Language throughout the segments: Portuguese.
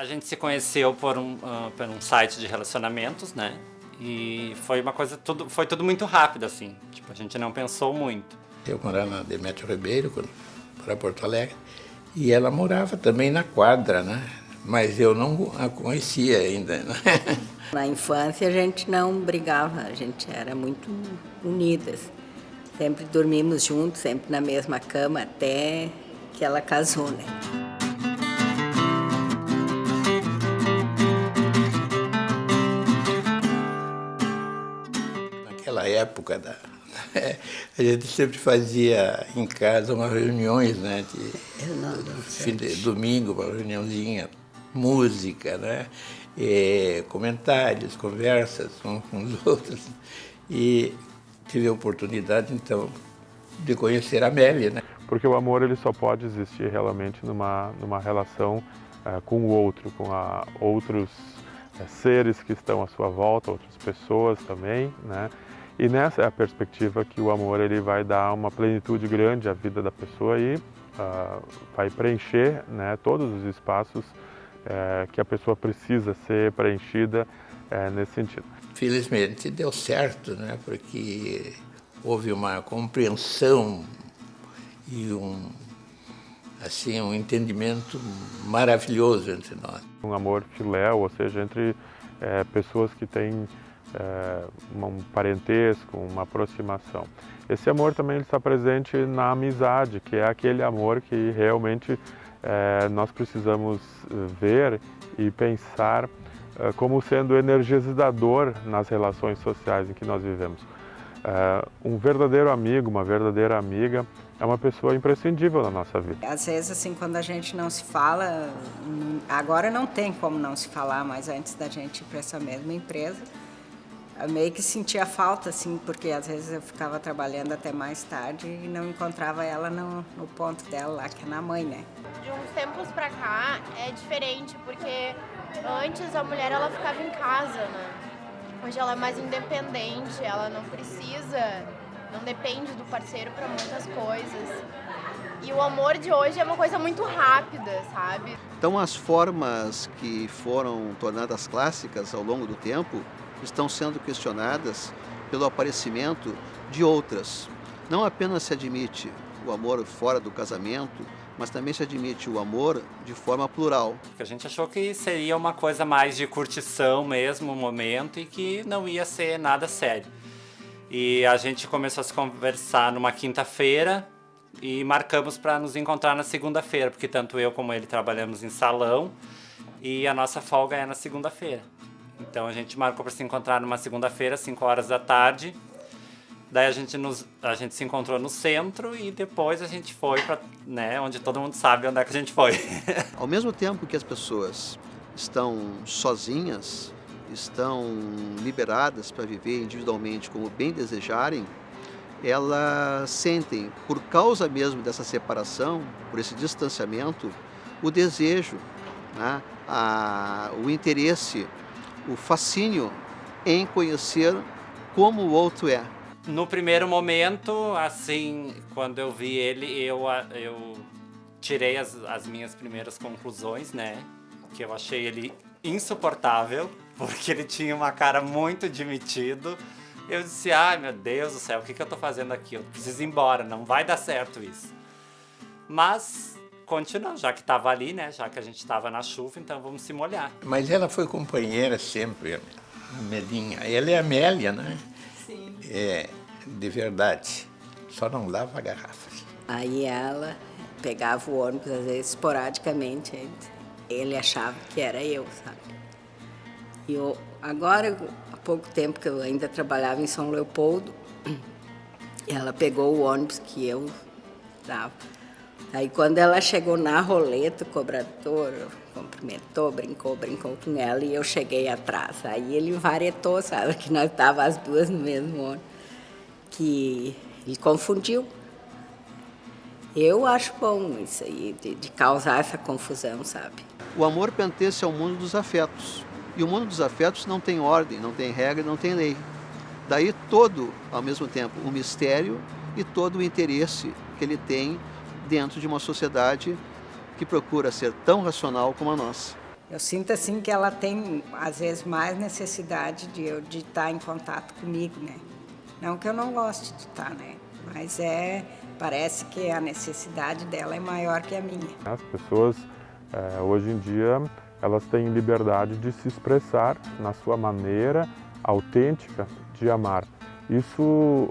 A gente se conheceu por um site de relacionamentos, né? E foi uma coisa, foi tudo muito rápido, assim. Tipo, a gente não pensou muito. Eu morava na Demétrio Ribeiro, para Porto Alegre, e ela morava também na quadra, né? Mas eu não a conhecia ainda, né? Na infância a gente não brigava, a gente era muito unidas. Sempre dormimos juntos, sempre na mesma cama, até que ela casou, né? Naquela época, a gente sempre fazia em casa umas reuniões, né? Domingo, uma reuniãozinha, música, né? Comentários, conversas uns com os outros. E tive a oportunidade, então, de conhecer a Amélia, né? Porque o amor ele só pode existir realmente numa relação com o outro, com outros seres que estão à sua volta, outras pessoas também, né? E nessa é a perspectiva que o amor ele vai dar uma plenitude grande à vida da pessoa e vai preencher, né, todos os espaços que a pessoa precisa ser preenchida nesse sentido. Felizmente deu certo, né? Porque houve uma compreensão e um entendimento maravilhoso entre nós. Um amor filéu, ou seja, entre pessoas que têm um parentesco, uma aproximação. Esse amor também está presente na amizade, que é aquele amor que realmente nós precisamos ver e pensar como sendo energizador nas relações sociais em que nós vivemos. Um verdadeiro amigo, uma verdadeira amiga é uma pessoa imprescindível na nossa vida. Às vezes, assim, quando a gente não se fala, agora não tem como não se falar, mas antes da gente ir para essa mesma empresa, eu meio que sentia falta, assim, porque às vezes eu ficava trabalhando até mais tarde e não encontrava ela no ponto dela lá, que é na mãe, né? De uns tempos pra cá é diferente, porque antes a mulher ela ficava em casa, né? Hoje ela é mais independente, ela não precisa, não depende do parceiro para muitas coisas. E o amor de hoje é uma coisa muito rápida, sabe? Então as formas que foram tornadas clássicas ao longo do tempo estão sendo questionadas pelo aparecimento de outras. Não apenas se admite o amor fora do casamento, mas também se admite o amor de forma plural. A gente achou que seria uma coisa mais de curtição mesmo, um momento, e que não ia ser nada sério. E a gente começou a se conversar numa quinta-feira e marcamos para nos encontrar na segunda-feira, porque tanto eu como ele trabalhamos em salão e a nossa folga é na segunda-feira. Então a gente marcou para se encontrar numa segunda-feira, 5 horas da tarde. Daí a gente se encontrou no centro e depois a gente foi para, né, onde todo mundo sabe onde é que a gente foi. Ao mesmo tempo que as pessoas estão sozinhas, estão liberadas para viver individualmente como bem desejarem, elas sentem, por causa mesmo dessa separação, por esse distanciamento, o desejo, né, o interesse, o fascínio em conhecer como o outro é. No primeiro momento, assim, quando eu vi ele, eu tirei as minhas primeiras conclusões, né? Que eu achei ele insuportável, porque ele tinha uma cara muito de metido. Eu disse, ai meu Deus do céu, o que eu tô fazendo aqui? Eu preciso ir embora, não vai dar certo isso. Mas continuou, já que estava ali, né? Já que a gente estava na chuva, então vamos se molhar. Mas ela foi companheira sempre, Melinha. Ela é Amélia, né? Sim. De verdade, só não lava garrafas. Aí ela pegava o ônibus, às vezes, esporadicamente, ele achava que era eu, sabe? E agora, há pouco tempo que eu ainda trabalhava em São Leopoldo, ela pegou o ônibus que eu dava. Aí quando ela chegou na roleta, o cobrador cumprimentou, brincou com ela e eu cheguei atrás. Aí ele varetou, sabe, que nós estávamos as duas no mesmo ônibus, que ele confundiu. Eu acho bom isso aí, de causar essa confusão, sabe? O amor pertence ao mundo dos afetos. E o mundo dos afetos não tem ordem, não tem regra, não tem lei. Daí todo, ao mesmo tempo, o mistério e todo o interesse que ele tem dentro de uma sociedade que procura ser tão racional como a nossa. Eu sinto assim que ela tem, às vezes, mais necessidade de estar em contato comigo, né? Não que eu não goste de estar, né? Mas parece que a necessidade dela é maior que a minha. As pessoas, hoje em dia, elas têm liberdade de se expressar na sua maneira autêntica de amar. Isso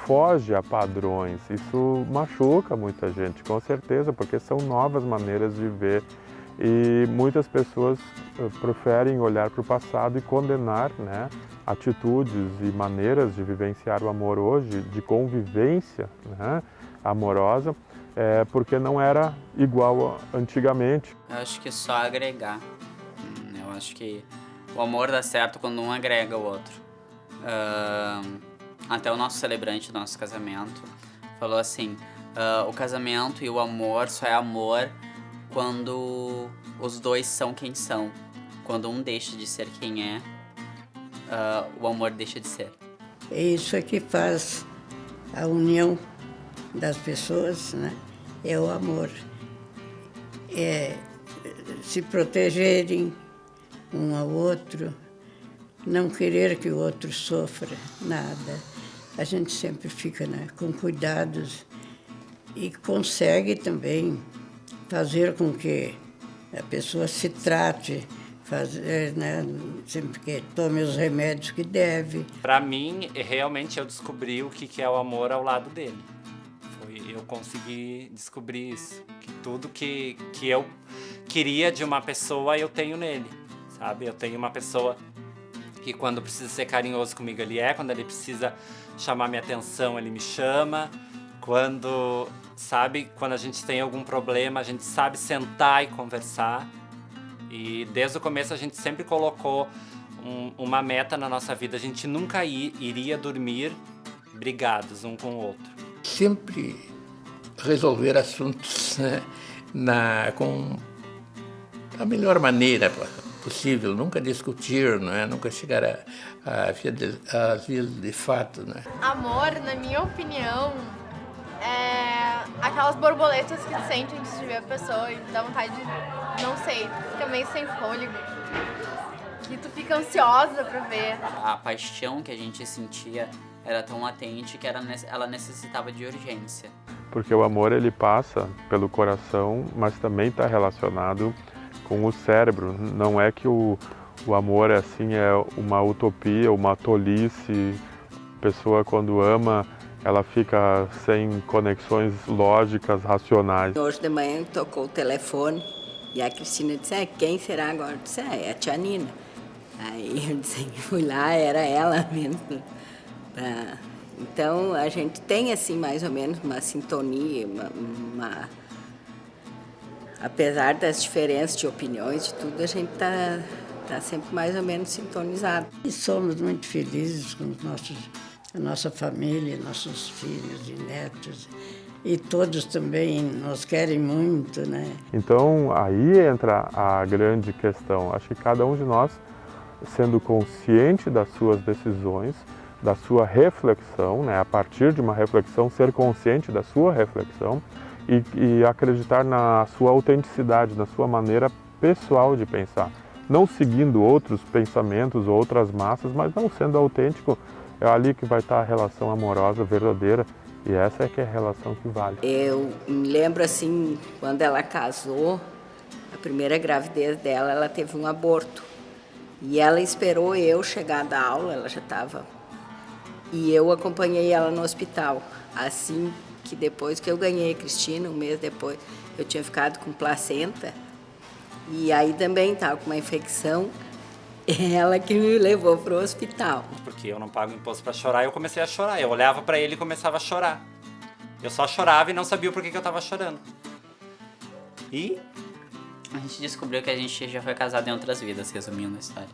foge a padrões, isso machuca muita gente, com certeza, porque são novas maneiras de ver. E muitas pessoas preferem olhar para o passado e condenar, né, atitudes e maneiras de vivenciar o amor hoje, de convivência, né, amorosa, porque não era igual antigamente. Eu acho que só agregar. Eu acho que o amor dá certo quando um agrega o outro. Até o nosso celebrante do nosso casamento falou assim, o casamento e o amor só é amor quando os dois são quem são. Quando um deixa de ser quem é, o amor deixa de ser. É isso é que faz a união das pessoas, né? É o amor. É se protegerem um ao outro, não querer que o outro sofra nada. A gente sempre fica, né, com cuidados e consegue também fazer com que a pessoa se trate, fazer, né, sempre que tome os remédios que deve. Para mim, realmente eu descobri o que é o amor ao lado dele. Eu consegui descobrir isso, que tudo que eu queria de uma pessoa eu tenho nele, sabe? Eu tenho uma pessoa que quando precisa ser carinhoso comigo ele quando ele precisa chamar minha atenção ele me chama, quando a gente tem algum problema a gente sabe sentar e conversar, e desde o começo a gente sempre colocou uma meta na nossa vida, a gente nunca iria dormir brigados um com o outro. Sempre resolver assuntos, né, com a melhor maneira possível, nunca discutir, não é? Nunca chegar às vias de fato. Né? Amor, na minha opinião, é aquelas borboletas que tu sente antes de ver a pessoa e dá vontade de, não sei, tu fica meio sem fôlego, que tu fica ansiosa pra ver. A paixão que a gente sentia era tão latente que ela necessitava de urgência. Porque o amor ele passa pelo coração, mas também está relacionado com o cérebro. Não é que o amor assim é uma utopia, uma tolice. A pessoa quando ama, ela fica sem conexões lógicas, racionais. Hoje de manhã tocou o telefone e a Cristina disse, quem será agora? Eu disse, é a tia Nina. Aí eu disse, fui lá, era ela mesmo. Então a gente tem assim mais ou menos uma sintonia, apesar das diferenças de opiniões de tudo, a gente tá sempre mais ou menos sintonizado. E somos muito felizes com a nossa família, nossos filhos e netos, e todos também nos querem muito, né? Então aí entra a grande questão. Acho que cada um de nós, sendo consciente das suas decisões, da sua reflexão, né? A partir de uma reflexão, ser consciente da sua reflexão e acreditar na sua autenticidade, na sua maneira pessoal de pensar. Não seguindo outros pensamentos ou outras massas, mas não sendo autêntico, é ali que vai estar a relação amorosa verdadeira, e essa é que é a relação que vale. Eu me lembro assim, quando ela casou, a primeira gravidez dela, ela teve um aborto. E ela esperou eu chegar da aula, ela já estava... E eu acompanhei ela no hospital. Assim que depois que eu ganhei a Cristina, um mês depois, eu tinha ficado com placenta. E aí também estava com uma infecção. Ela que me levou para o hospital. Porque eu não pago imposto para chorar, eu comecei a chorar. Eu olhava para ele e começava a chorar. Eu só chorava e não sabia o porquê que eu estava chorando. E a gente descobriu que a gente já foi casado em outras vidas, resumindo a história.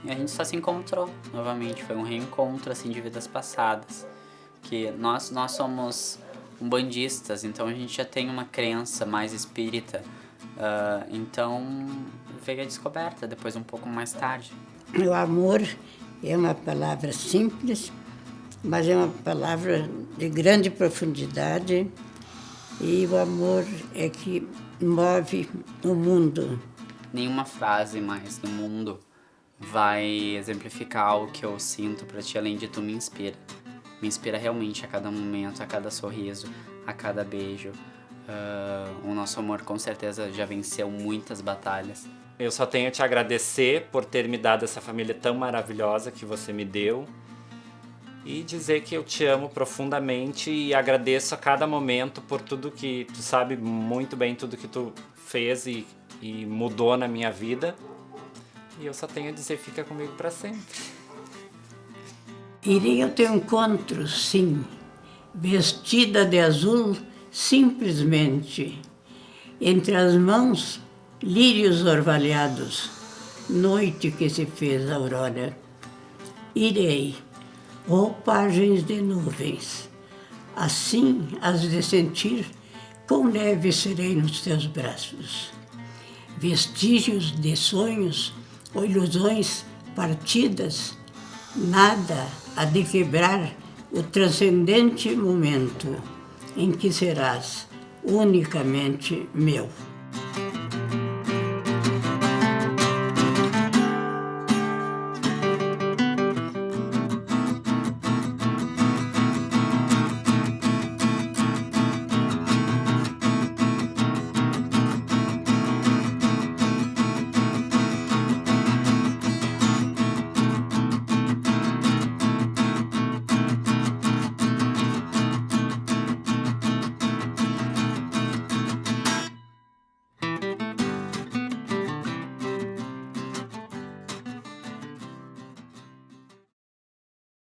E a gente só se encontrou novamente, foi um reencontro assim de vidas passadas. Que nós somos umbandistas, então a gente já tem uma crença mais espírita. Então veio a descoberta depois um pouco mais tarde. O amor é uma palavra simples, mas é uma palavra de grande profundidade, e o amor é que move o mundo, nenhuma frase mais no mundo vai exemplificar o que eu sinto por ti, além de tu me inspira. Me inspira realmente a cada momento, a cada sorriso, a cada beijo. O nosso amor com certeza já venceu muitas batalhas. Eu só tenho a te agradecer por ter me dado essa família tão maravilhosa que você me deu. E dizer que eu te amo profundamente e agradeço a cada momento por tudo que tu sabe muito bem, tudo que tu fez e mudou na minha vida. E eu só tenho a dizer, fica comigo para sempre. Irei ao teu encontro, sim, vestida de azul simplesmente. Entre as mãos, lírios orvalhados, noite que se fez aurora. Irei, roupagens de nuvens, assim as de sentir, quão leve serei nos teus braços. Vestígios de sonhos ou ilusões partidas, nada há de quebrar o transcendente momento em que serás unicamente meu.